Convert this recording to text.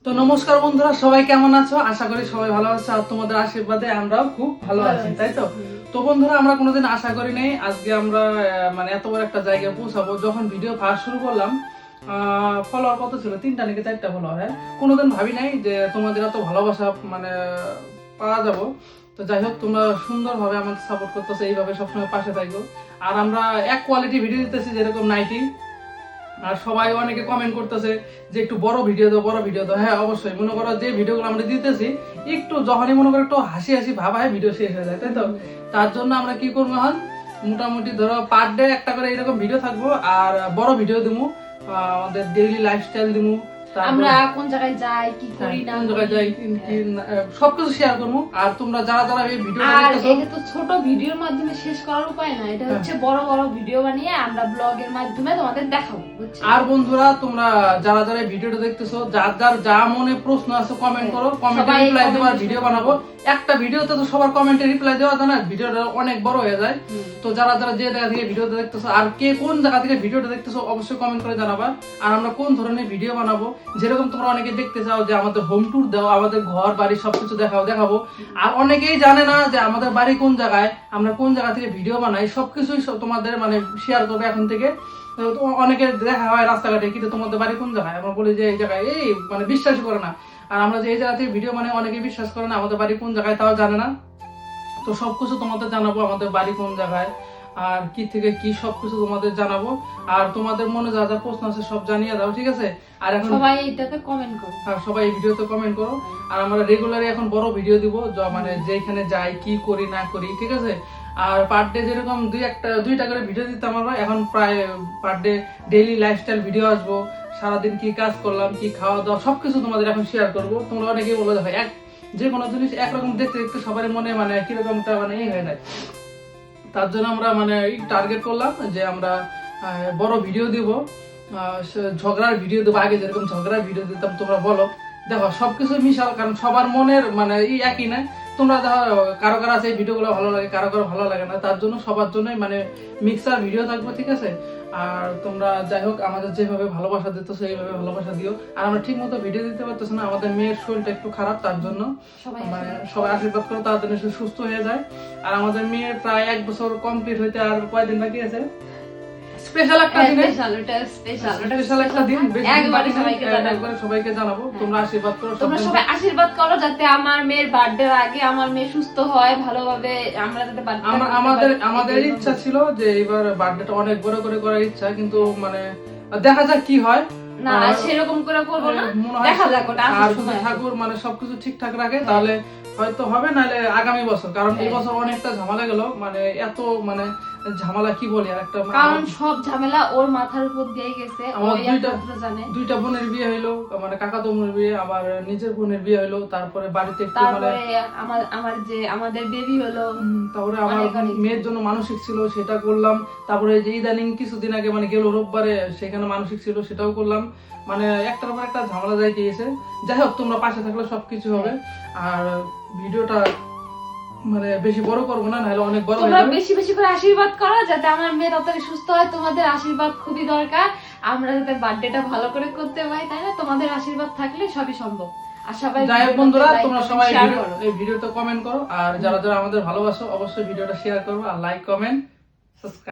তো নমস্কার বন্ধুরা, সবাই কেমন আছো? আশা করি সবাই ভালো আছো আর তোমাদের আশীর্বাদে আমরাও খুব ভালো আছি, তাই তো? তো বন্ধুরা, আমরা কোনোদিন আশা করি নাই আজকে আমরা মানে এত বড় একটা জায়গায় পৌঁছাবো। যখন ভিডিও ফার্স্ট শুরু করলাম, ফলোয়ার কত ছিল? 3টা নাকি 4টা ফলোয়ার। হ্যাঁ, কোনোদিন ভাবি নাই যে তোমাদের এত ভালোবাসা মানে পাওয়া যাবো। তো যাই হোক, তোমরা সুন্দরভাবে আমাদের সাপোর্ট করতেছো, এইভাবে সবসময় পাশে থাকো। আর আমরা এক কোয়ালিটি ভিডিও দিতেছি, যেরকম নাইটি। আর সবাই অনেকে কমেন্ট করতেছে যে একটু বড় ভিডিও দাও, বড় ভিডিও দাও। হ্যাঁ, অবশ্যই। মনে করো যে ভিডিওগুলো আমরা দিতেছি, একটু যখনই মনে করো একটু হাসি হাসি ভাব হয়, ভিডিও শেষ হয়ে যায়, তাই তো? তার জন্য আমরা কি করবো এখন, মোটামুটি ধরো পার ডে একটা করে এরকম ভিডিও থাকবো। আর বড় ভিডিও দিবো, আমাদের ডেইলি লাইফস্টাইল দিবো, আমরা কোন জায়গায় যাই, কি করি না কোন জায়গায় যাই, সবকিছু শেয়ার করবো। আর তোমরা যারা যারা এই ভিডিও আর এটা তো ছোট ভিডিওর মাধ্যমে শেষ করার উপায় না, এটা হচ্ছে বড় বড় ভিডিও বানিয়ে আমরা ব্লগের মাধ্যমে তোমাদের দেখাবো। আর বন্ধুরা, তোমরা যারা যারা এই ভিডিওটা দেখতেছো, যার যার যা মনে প্রশ্ন আছে কমেন্ট করো, কমেন্টে রিপ্লাই দেওয়ার ভিডিও বানাবো। একটা ভিডিওতে তো সবার কমেন্টে রিপ্লাই দেওয়া যায় না, ভিডিওটা অনেক বড় হয়ে যায়। তো যারা যারা যে জায়গা থেকে ভিডিওটা দেখতেছো আর কে কোন জায়গা থেকে ভিডিওটা দেখতেছো, অবশ্যই কমেন্ট করে জানাবা। আর আমরা কোন ধরনের ভিডিও বানাবো, যেরকম তোমরা অনেকে দেখতে চাও যে আমাদের হোম ট্যুর দাও, আমাদের ঘর বাড়ি সবকিছু দেখাবো। আর অনেকেই জানে না যে আমাদের বাড়ি কোন জায়গায়, আমরা কোন জায়গা থেকে ভিডিও বানাই, সবকিছুই তোমাদের মানে শেয়ার করবো এখন থেকে। অনেকের দেখা হয় রাস্তাঘাটে, কিন্তু তোমাদের বাড়ি কোন জায়গায়, আমরা বলি যে এই জায়গায়, এই মানে বিশ্বাস করে না। আর আমরা যে এই জায়গা থেকে ভিডিও মানে অনেকে বিশ্বাস করে না, আমাদের বাড়ি কোন জায়গায় তাও জানে না। তো সবকিছু তোমাদের জানাবো, আমাদের বাড়ি কোন জায়গায় আর কি থেকে কি, সবকিছু তোমাদের জানাবো। আর তোমাদের মনে যা যা প্রশ্ন আছে সব জানিয়ে দাও, ঠিক আছে? আর এখন সবাই এটাতে কমেন্ট করো, হ্যাঁ, সবাই এই ভিডিওতে কমেন্ট করো। আর আমরা রেগুলারলি এখন বড় ভিডিও দিব, মানে যেখানে যাই, কি করি না করি, ঠিক আছে? আর পার ডে যেরকম দুইটা করে ভিডিও দিতাম আমরা, এখন প্রায় per day daily lifestyle video আসবো। সারাদিন কি কাজ করলাম, কি খাওয়া দাওয়া, সবকিছু তোমাদের এখন শেয়ার করবো। তোমরা অনেকেই বলে দেখো, যে কোনো জিনিস একরকম দেখতে দেখতে সবার মনে মানে কিরকম একটা মানে এই হয়ে যায়। তার জন্য আমরা মানে টার্গেট করলাম যে আমরা বড় ভিডিও দিব, ঝগড়ার ভিডিও দেবো। আগে যেরকম ঝগড়ার ভিডিও দিতাম, তোমরা বলো। দেখো, সবকিছু মিশাল, কারণ সবার মনের মানে একই না। তোমরা দেখো, কারো কারো আছে এই ভিডিওগুলো ভালো লাগে, কারো কারো ভালো লাগে না। তার জন্য সবার জন্যই মানে মিক্সার ভিডিও থাকবে, ঠিক আছে? আর তোমরা যাই হোক, আমাদের যেভাবে ভালোবাসা দিতেছো এইভাবে ভালোবাসা দিও। আর আমরা ঠিক মতো ভিডিও দিতে পারতেছি না, আমাদের মেয়ের শরীরটা একটু খারাপ, তার জন্য মানে সবাই আশীর্বাদ করো তাড়াতাড়ি সুস্থ হয়ে যায়। আর আমাদের মেয়ের প্রায় 1 বছর কমপ্লিট হইতে আর কয়দিন বাকি আছে। স্পেশাল একটা দিন, স্পেশাল একটা দিন, একবারে সবাইকে জানাবো। তোমরা আশীর্বাদ করো, তোমরা সবাই আশীর্বাদ করো যাতে আমার মেয়ের বার্থডে আগে আমার মেয়ে সুস্থ হয়, ভালোভাবে আমরা যাতে আমাদের ইচ্ছা ছিল যে এবার বার্থডেটা অনেক বড় করে করার ইচ্ছা, কিন্তু মানে দেখা যাক কি হয়। না, সেরকম করে করবো না, দেখা যাক। ওটা ঠাকুর মানে সবকিছু ঠিকঠাক রাখে, তাহলে হয়তো হবে, নাহলে আগামী বছর। কারণ এই বছর অনেকটা ঝামেলা গেল, মানে এত মানে ঝামেলা কি বলি, আর একটা কারণ সব ঝামেলা ওর মাথার উপর দিয়ে গেছে। আমার দুইটা বোনের বিয়ে হইলো, মানে কাকাতো বোনের বিয়ে, আবার নিজের বোনের বিয়ে হইলো, তারপরে বাড়িতে একটু মানে আমার যে আমাদের বেবি হলো, তারপরে আমার মেয়ের জন্য মানসিক ছিল, সেটা করলাম। তারপরে যে ইদানিং কিছুদিন আগে মানে গেল রোববারে, সেখানে মানসিক ছিল, সেটাও করলাম। মানে একটার পর একটা ঝামেলা যাই গিয়েছে। যাই হোক, তোমরা পাশে থাকলে সবকিছু হবে। আর ভিডিওটা মানে বেশি বড় করবো না, নাহলে অনেক বড় হয়ে যাবে। তোমরা বেশি বেশি করে আশীর্বাদ করো যাতে আমার মেয়ে তাড়াতাড়ি সুস্থ হয়। তোমাদের আশীর্বাদ খুবই দরকার, আমরা যাতে বার্থডেটা ভালো করে করতে পারি, তাই না? তোমাদের আশীর্বাদ থাকলে সবই সম্ভব। আর সবাই যাই হোক বন্ধুরা, তোমরা সবাই এই ভিডিওতে কমেন্ট করো। আর যারা যারা আমাদের ভালোবাসো, অবশ্যই ভিডিওটা শেয়ার করো, আর লাইক, কমেন্ট, সাবস্ক্রাইব।